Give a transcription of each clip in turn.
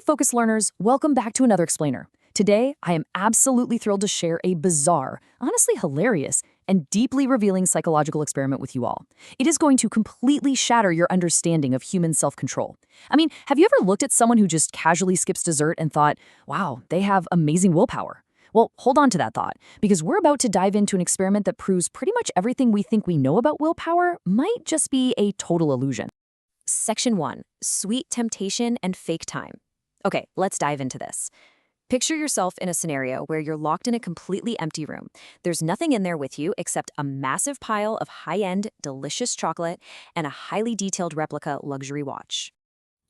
focused learners, welcome back to another explainer. Today, I am absolutely thrilled to share a bizarre, honestly hilarious, and deeply revealing psychological experiment with you all. It is going to completely shatter your understanding of human self-control. I mean, have you ever looked at someone who just casually skips dessert and thought, wow, they have amazing willpower? Well, hold on to that thought, because we're about to dive into an experiment that proves pretty much everything we think we know about willpower might just be a total illusion. Section 1. Sweet temptation and fake time. Okay, let's dive into this. Picture yourself in a scenario where you're locked in a completely empty room. There's nothing in there with you except a massive pile of high-end, delicious chocolate and a highly detailed replica luxury watch.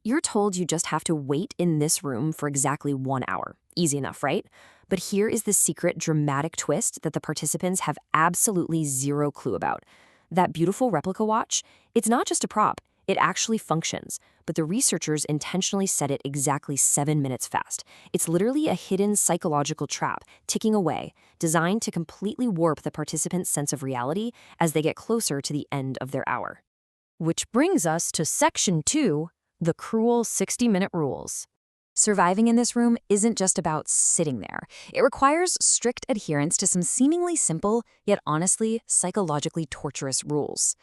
You're told you just have to wait in this room for exactly 1 hour. Easy enough, right? But here is the secret dramatic twist that the participants have absolutely zero clue about. That beautiful replica watch, it's not just a prop. It actually functions, but the researchers intentionally set it exactly 7 minutes fast. It's literally a hidden psychological trap, ticking away, designed to completely warp the participants' sense of reality as they get closer to the end of their hour. Which brings us to Section 2, the cruel 60-minute rules. Surviving in this room isn't just about sitting there. It requires strict adherence to some seemingly simple, yet honestly, psychologically torturous rules.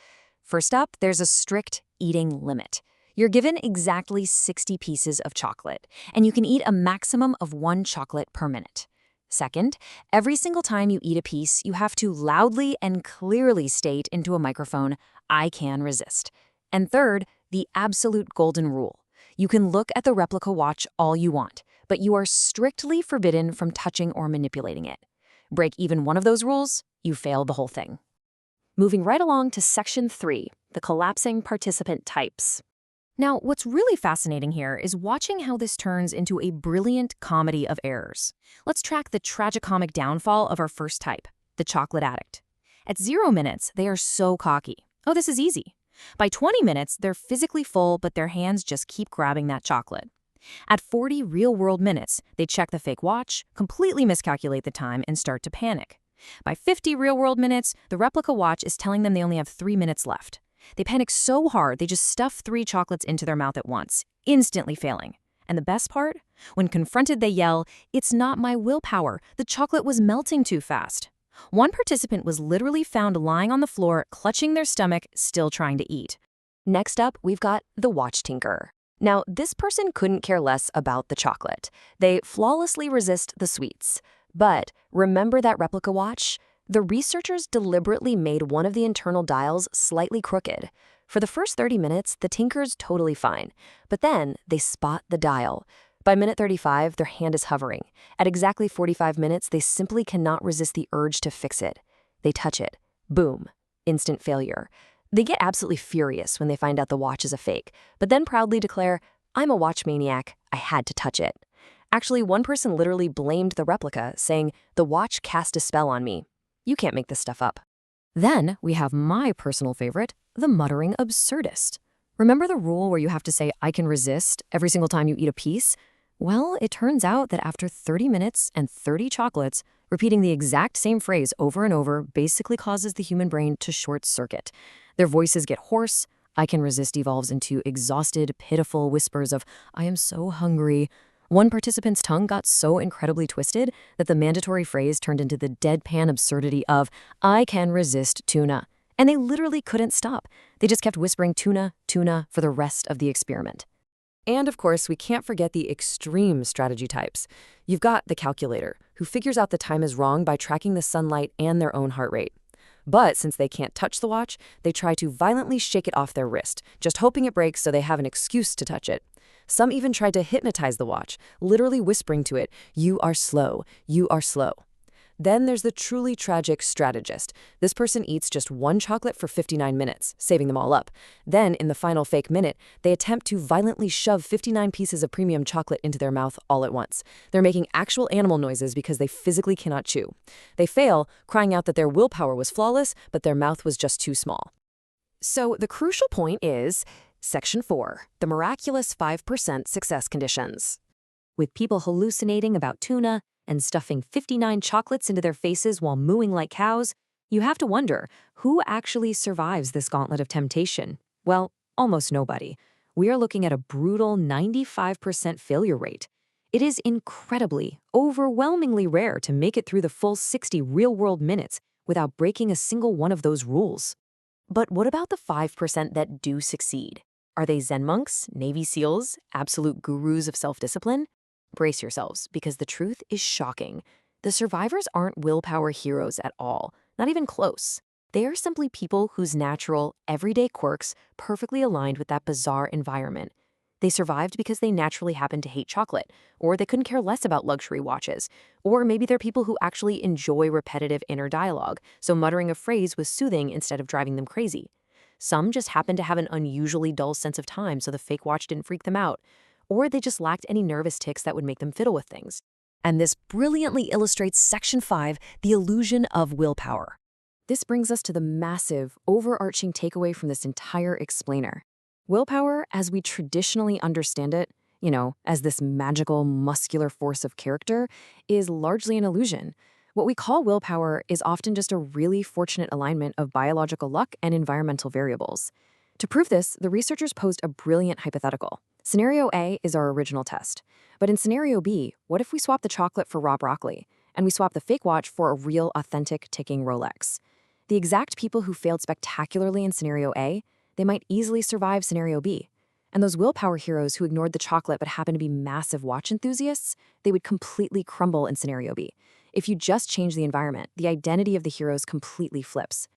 First up, there's a strict eating limit. You're given exactly 60 pieces of chocolate, and you can eat a maximum of 1 chocolate per minute. Second, every single time you eat a piece, you have to loudly and clearly state into a microphone, "I can resist." And third, the absolute golden rule. You can look at the replica watch all you want, but you are strictly forbidden from touching or manipulating it. Break even one of those rules, you fail the whole thing. Moving right along to Section 3, the collapsing participant types. Now, what's really fascinating here is watching how this turns into a brilliant comedy of errors. Let's track the tragicomic downfall of our first type, the chocolate addict. At 0 minutes, they are so cocky. Oh, this is easy. By 20 minutes, they're physically full, but their hands just keep grabbing that chocolate. At 40 real-world minutes, they check the fake watch, completely miscalculate the time, and start to panic. By 50 real-world minutes, the replica watch is telling them they only have 3 minutes left. They panic so hard, they just stuff 3 chocolates into their mouth at once, instantly failing. And the best part? When confronted, they yell, "It's not my willpower. The chocolate was melting too fast." One participant was literally found lying on the floor, clutching their stomach, still trying to eat. Next up, we've got the watch tinker. Now, this person couldn't care less about the chocolate. They flawlessly resist the sweets. But remember that replica watch? The researchers deliberately made one of the internal dials slightly crooked. For the first 30 minutes, the tinker's totally fine. But then they spot the dial. By minute 35, their hand is hovering. At exactly 45 minutes, they simply cannot resist the urge to fix it. They touch it. Boom. Instant failure. They get absolutely furious when they find out the watch is a fake, but then proudly declare, "I'm a watch maniac. I had to touch it." Actually, one person literally blamed the replica, saying, "The watch cast a spell on me. You can't make this stuff up." Then we have my personal favorite, the muttering absurdist. Remember the rule where you have to say, "I can resist" every single time you eat a piece? Well, it turns out that after 30 minutes and 30 chocolates, repeating the exact same phrase over and over basically causes the human brain to short circuit. Their voices get hoarse. "I can resist" evolves into exhausted, pitiful whispers of, "I am so hungry." One participant's tongue got so incredibly twisted that the mandatory phrase turned into the deadpan absurdity of, "I can resist tuna." And they literally couldn't stop. They just kept whispering tuna, tuna for the rest of the experiment. And of course, we can't forget the extreme strategy types. You've got the calculator, who figures out the time is wrong by tracking the sunlight and their own heart rate. But since they can't touch the watch, they try to violently shake it off their wrist, just hoping it breaks so they have an excuse to touch it. Some even tried to hypnotize the watch, literally whispering to it, "You are slow, you are slow." Then there's the truly tragic strategist. This person eats just 1 chocolate for 59 minutes, saving them all up. Then, in the final fake minute, they attempt to violently shove 59 pieces of premium chocolate into their mouth all at once. They're making actual animal noises because they physically cannot chew. They fail, crying out that their willpower was flawless, but their mouth was just too small. So the crucial point is Section 4, the miraculous 5% success conditions. With people hallucinating about tuna and stuffing 59 chocolates into their faces while mooing like cows, you have to wonder, who actually survives this gauntlet of temptation? Well, almost nobody. we are looking at a brutal 95% failure rate. It is incredibly, overwhelmingly rare to make it through the full 60 real-world minutes without breaking a single one of those rules. But what about the 5% that do succeed? Are they Zen monks, Navy SEALs, absolute gurus of self-discipline? Brace yourselves, because the truth is shocking. The survivors aren't willpower heroes at all, not even close. They are simply people whose natural, everyday quirks perfectly aligned with that bizarre environment. They survived because they naturally happened to hate chocolate, or they couldn't care less about luxury watches, or maybe they're people who actually enjoy repetitive inner dialogue, so muttering a phrase was soothing instead of driving them crazy. Some just happened to have an unusually dull sense of time, so the fake watch didn't freak them out, or they just lacked any nervous tics that would make them fiddle with things. And this brilliantly illustrates Section 5, the illusion of willpower. This brings us to the massive, overarching takeaway from this entire explainer. Willpower, as we traditionally understand it, as this magical, muscular force of character, is largely an illusion. What we call willpower is often just a really fortunate alignment of biological luck and environmental variables. To prove this, the researchers posed a brilliant hypothetical. Scenario A is our original test. But in Scenario B, what if we swap the chocolate for raw broccoli, and we swap the fake watch for a real, authentic, ticking Rolex? The exact people who failed spectacularly in Scenario A, they might easily survive Scenario B. And those willpower heroes who ignored the chocolate but happened to be massive watch enthusiasts, they would completely crumble in Scenario B. If you just change the environment, the identity of the heroes completely flips.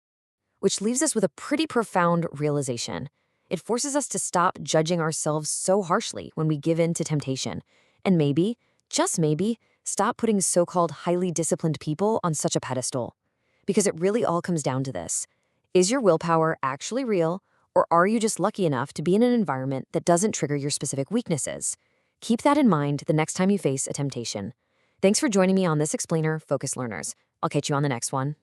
Which leaves us with a pretty profound realization. It forces us to stop judging ourselves so harshly when we give in to temptation. And maybe, just maybe, stop putting so-called highly disciplined people on such a pedestal. Because it really all comes down to this. Is your willpower actually real, or are you just lucky enough to be in an environment that doesn't trigger your specific weaknesses? Keep that in mind the next time you face a temptation. Thanks for joining me on this explainer, Focus Learners. I'll catch you on the next one.